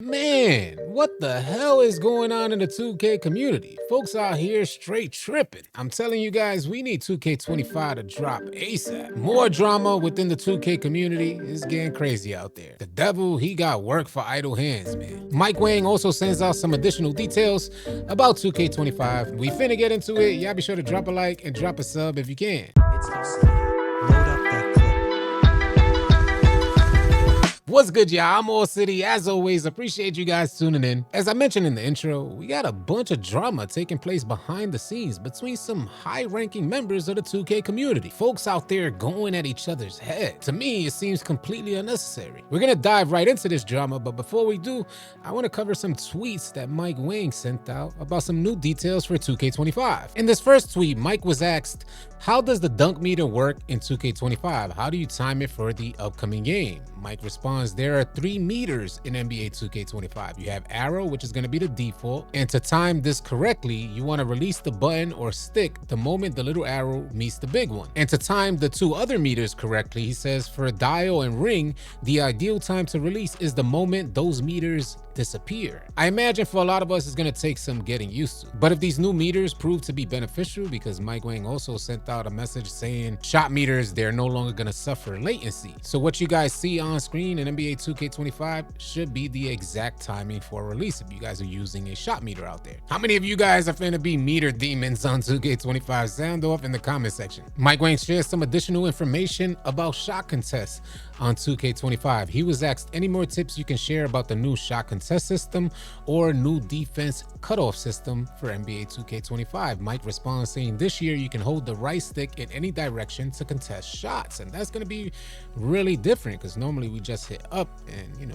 Man, what the hell is going on in the 2K community? Folks out here straight tripping. I'm telling you guys, we need 2K25 to drop ASAP. More drama within the 2K community is getting crazy out there. The devil, he got work for idle hands, man. Mike Wang also sends out some additional details about 2K25. We finna get into it. Y'all be sure to drop a like and drop a sub if you can. It's AllCity. Load up that clip. What's good, y'all? I'm AllCity. As always, appreciate you guys tuning in. As I mentioned in the intro, we got a bunch of drama taking place behind the scenes between some high-ranking members of the 2K community. Folks out there going at each other's head. To me, it seems completely unnecessary. We're gonna dive right into this drama, but before we do, I want to cover some tweets that Mike Wang sent out about some new details for 2K25. In this first tweet, Mike was asked, how does the dunk meter work in 2K25? How do you time it for the upcoming game? Mike responds, there are 3 meters in NBA 2K25. You have arrow, which is going to be the default. And to time this correctly, you want to release the button or stick the moment the little arrow meets the big one. And to time the 2 other meters correctly, he says for dial and ring, the ideal time to release is the moment those meters disappear. I imagine for a lot of us, it's going to take some getting used to. But if these new meters prove to be beneficial, because Mike Wang also sent out a message saying shot meters, they're no longer going to suffer latency. So what you guys see on screen in NBA 2K25 should be the exact timing for release if you guys are using a shot meter out there. How many of you guys are finna be meter demons on 2K25? Sound off in the comment section. Mike Wang shares some additional information about shot contests on 2K25. He was asked any more tips you can share about the new shot contest system or new defense cutoff system for NBA 2K25. Mike responds saying this year you can hold the right stick in any direction to contest shots, and that's going to be really different because normally we just hit up and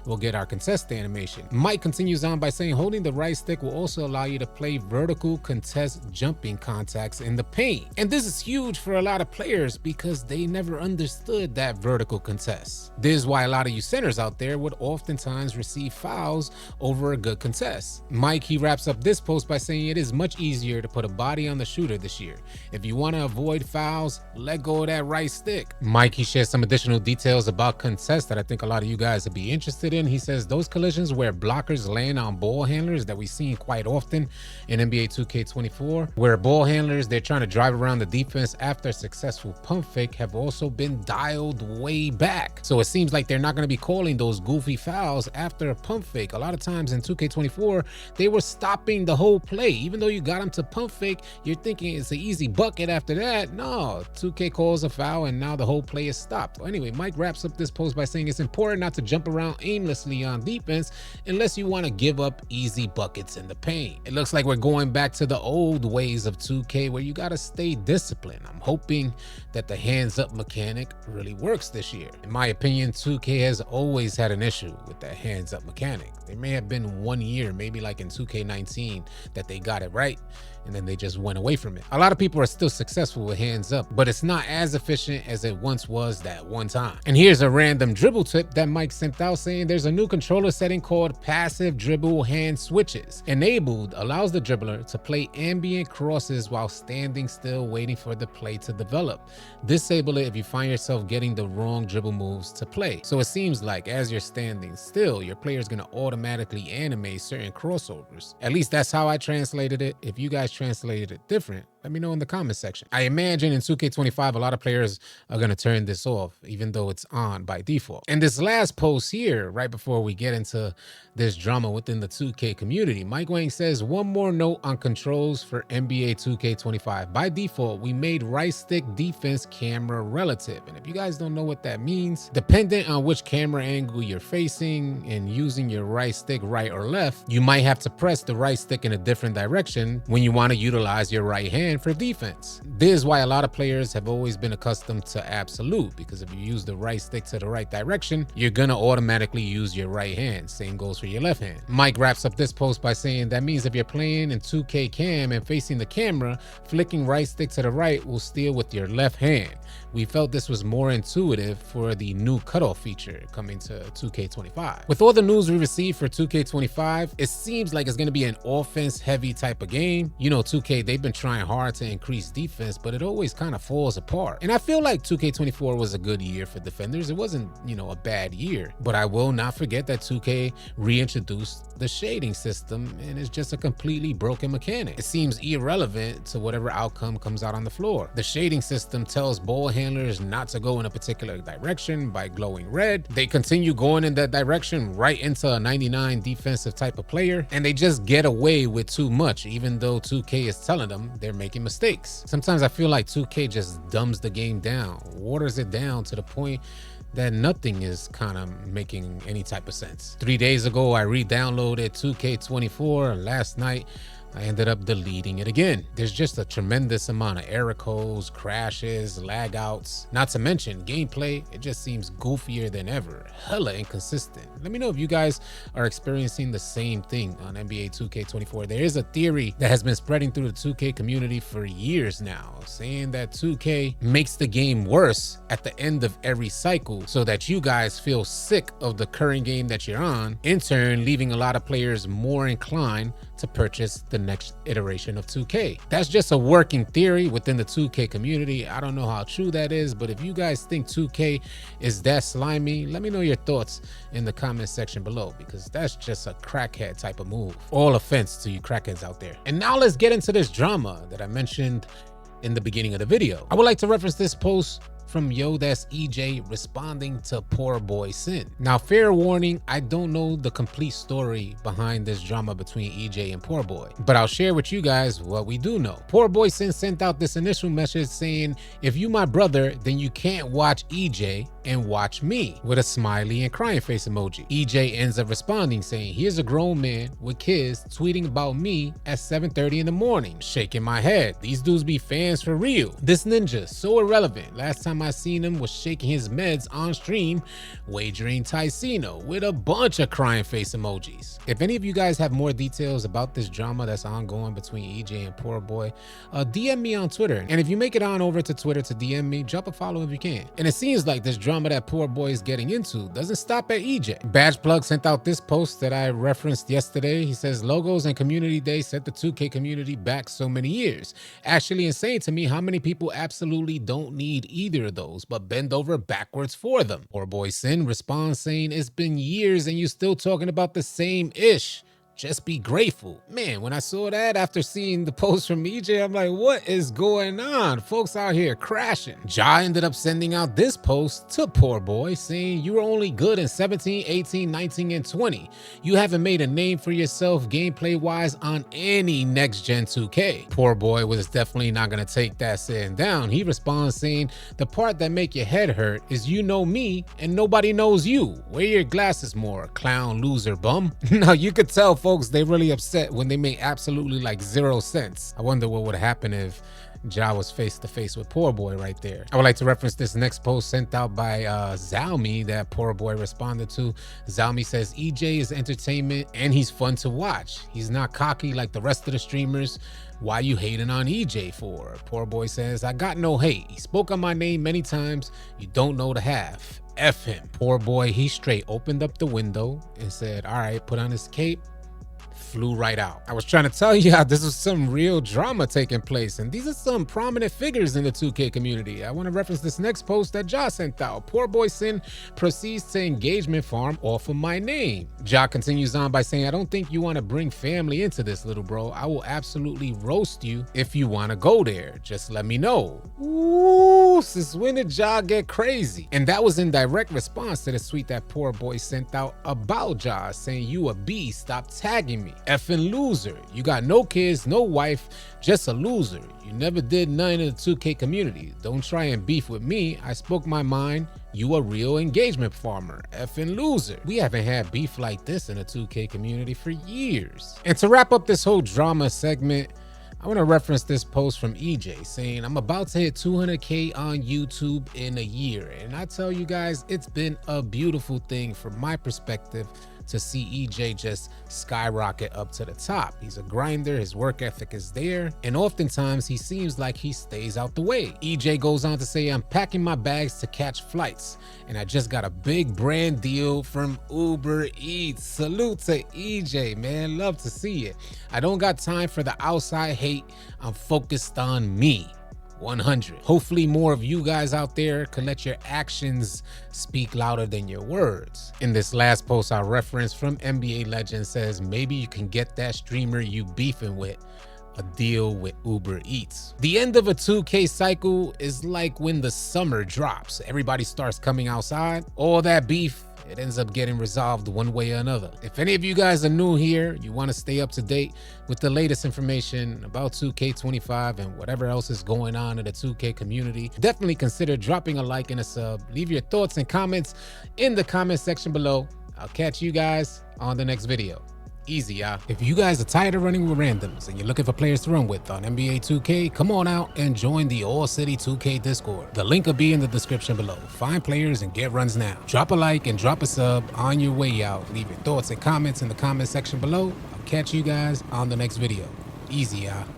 we'll get our contest animation. Mike continues on by saying holding the right stick will also allow you to play vertical contest jumping contacts in the paint, and this is huge for a lot of players because they never understood that vertical contest. This is why a lot of you centers out there would oftentimes receive fouls over a good contest. Mike, he wraps up this post by saying it is much easier to put a body on the shooter this year. If you want to avoid fouls, let go of that right stick. Mike, he shares some additional details about contests that I think a lot of you guys would be interested in. He says those collisions where blockers land on ball handlers that we've seen quite often in NBA 2K24, where ball handlers, they're trying to drive around the defense after a successful pump fake, have also been dialed way back. So it seems like they're not going to be calling those goofy fouls after a pump fake. A lot of times in 2K24, they were stopping the whole play. Even though you got them to pump fake, you're thinking it's an easy bucket after that. No, 2K calls a foul and now the whole play is stopped. Anyway, Mike wraps up this post by saying it's important not to jump around aimlessly on defense unless you want to give up easy buckets in the paint. It looks like we're going back to the old ways of 2K where you got to stay disciplined. I'm hoping that the hands up mechanic really works this year. In my opinion, 2K has always had an issue with that hands up mechanic. There may have been one year, maybe like in 2K19, that they got it right and then they just went away from it. A lot of people are still successful with hands up, but it's not as efficient as it once was that one time. And here's a random dribble tip that Mike sent out saying there's a new controller setting called passive dribble hand switches. Enabled allows the dribbler to play ambient crosses while standing still waiting for the play to develop. Disable it if you find yourself getting the wrong dribble moves to play. So it seems like as you're standing still, your player is going to automatically animate certain crossovers. At least that's how I translated it. If you guys translated it different, let me know in the comment section. I imagine in 2K25, a lot of players are going to turn this off, even though it's on by default. And this last post here, right before we get into this drama within the 2K community, Mike Wang says, one more note on controls for NBA 2K25. By default, we made right stick defense camera relative. And if you guys don't know what that means, dependent on which camera angle you're facing and using your right stick right or left, you might have to press the right stick in a different direction when you want to utilize your right hand for defense. This is why a lot of players have always been accustomed to absolute, because if you use the right stick to the right direction, you're gonna automatically use your right hand. Same goes for your left hand. Mike wraps up this post by saying that means if you're playing in 2K cam and facing the camera, flicking right stick to the right will steal with your left hand. We felt this was more intuitive for the new cutoff feature coming to 2K25. With all the news we received for 2K25, it seems like it's going to be an offense heavy type of game. 2K, they've been trying hard hard to increase defense, but it always kind of falls apart. And I feel like 2K24 was a good year for defenders. It wasn't, a bad year, but I will not forget that 2K reintroduced the shading system, and it's just a completely broken mechanic. It seems irrelevant to whatever outcome comes out on the floor. The shading system tells ball handlers not to go in a particular direction by glowing red. They continue going in that direction right into a 99 defensive type of player, and they just get away with too much, even though 2K is telling them they're making mistakes. Sometimes I feel like 2K just dumbs the game down, waters it down to the point that nothing is kind of making any type of sense. 3 days ago, I re-downloaded 2K24. Last night, I ended up deleting it again. There's just a tremendous amount of error codes, crashes, lag outs. Not to mention gameplay, it just seems goofier than ever. Hella inconsistent. Let me know if you guys are experiencing the same thing on NBA 2K24. There is a theory that has been spreading through the 2K community for years now, saying that 2K makes the game worse at the end of every cycle so that you guys feel sick of the current game that you're on, in turn leaving a lot of players more inclined to purchase the next iteration of 2K. That's just a working theory within the 2K community. I don't know how true that is, but if you guys think 2K is that slimy, let me know your thoughts in the comment section below, because that's just a crackhead type of move. All offense to you crackheads out there. And now let's get into this drama that I mentioned in the beginning of the video. I would like to reference this post from that's EJ responding to Poor Boy Sin. Now, fair warning, I don't know the complete story behind this drama between EJ and Poor Boy, but I'll share with you guys what we do know. Poor Boy Sin sent out this initial message saying, if you my brother, then you can't watch EJ and watch me, with a smiley and crying face emoji. EJ ends up responding saying, here's a grown man with kids tweeting about me at 7:30 in the morning, shaking my head. These dudes be fans for real. This ninja, so irrelevant. Last time I seen him was shaking his meds on stream, wagering Ticino, with a bunch of crying face emojis. If any of you guys have more details about this drama that's ongoing between EJ and Poor Boy, DM me on Twitter. And if you make it on over to Twitter to DM me, drop a follow if you can. And it seems like this drama that Poor Boy is getting into doesn't stop at EJ. Badge Plug sent out this post that I referenced yesterday. He says, logos and community day set the 2K community back so many years. Actually insane to me how many people absolutely don't need either of those, but bend over backwards for them. Poor Boy Sin responds saying, it's been years and you still talking about the same ish. Just be grateful. Man, when I saw that after seeing the post from EJ, I'm like, what is going on? Folks out here crashing. Ja ended up sending out this post to Poor Boy saying, you were only good in 17, 18, 19, and 20. You haven't made a name for yourself gameplay wise on any next gen 2K. Poor Boy was definitely not gonna take that sitting down. He responds saying, the part that make your head hurt is you know me and nobody knows you. Wear your glasses more, clown, loser, bum. Now you could tell folks, they really upset when they make absolutely like 0 sense. I wonder what would happen if Ja was face to face with Poor Boy right there. I would like to reference this next post sent out by Zalmi that Poor Boy responded to. Zalmi says, EJ is entertainment and he's fun to watch. He's not cocky like the rest of the streamers. Why you hating on EJ for? Poor Boy says, I got no hate. He spoke on my name many times. You don't know the half. F him. Poor Boy, he straight opened up the window and said, all right, put on his cape. Flew right out. I was trying to tell you how this was some real drama taking place, and these are some prominent figures in the 2K community. I want to reference this next post that Ja sent out. Poor Boy Sin proceeds to engagement farm off of my name. Ja continues on by saying, I don't think you want to bring family into this, little bro. I will absolutely roast you if you want to go there. Just let me know. Ooh, since when did Ja get crazy? And that was in direct response to the tweet that Poor Boy sent out about Ja, saying, you a beast, stop tagging me. Effing loser. You got no kids, no wife, just a loser. You never did nothing in the 2K community. Don't try and beef with me. I spoke my mind. You a real engagement farmer. Effing loser. We haven't had beef like this in the 2K community for years. And to wrap up this whole drama segment, I want to reference this post from EJ saying, I'm about to hit 200K on YouTube in a year. And I tell you guys, it's been a beautiful thing from my perspective to see EJ just skyrocket up to the top. He's a grinder, his work ethic is there, and oftentimes he seems like he stays out the way. EJ goes on to say, I'm packing my bags to catch flights, and I just got a big brand deal from Uber Eats. Salute to EJ, man. Love to see it. I don't got time for the outside hate. I'm focused on me. 100. Hopefully more of you guys out there can let your actions speak louder than your words. In this last post I referenced from NBA Legend says maybe you can get that streamer you beefing with a deal with Uber Eats. The end of a 2K cycle is like when the summer drops. Everybody starts coming outside. All that beef, it ends up getting resolved one way or another. If any of you guys are new here, you want to stay up to date with the latest information about 2K25 and whatever else is going on in the 2K community, definitely consider dropping a like and a sub. Leave your thoughts and comments in the comment section below. I'll catch you guys on the next video. Easy, y'all. If you guys are tired of running with randoms and you're looking for players to run with on NBA 2K, come on out and join the AllCity 2K Discord. The link will be in the description below. Find players and get runs now. Drop a like and drop a sub on your way out. Leave your thoughts and comments in the comment section below. I'll catch you guys on the next video. Easy, y'all.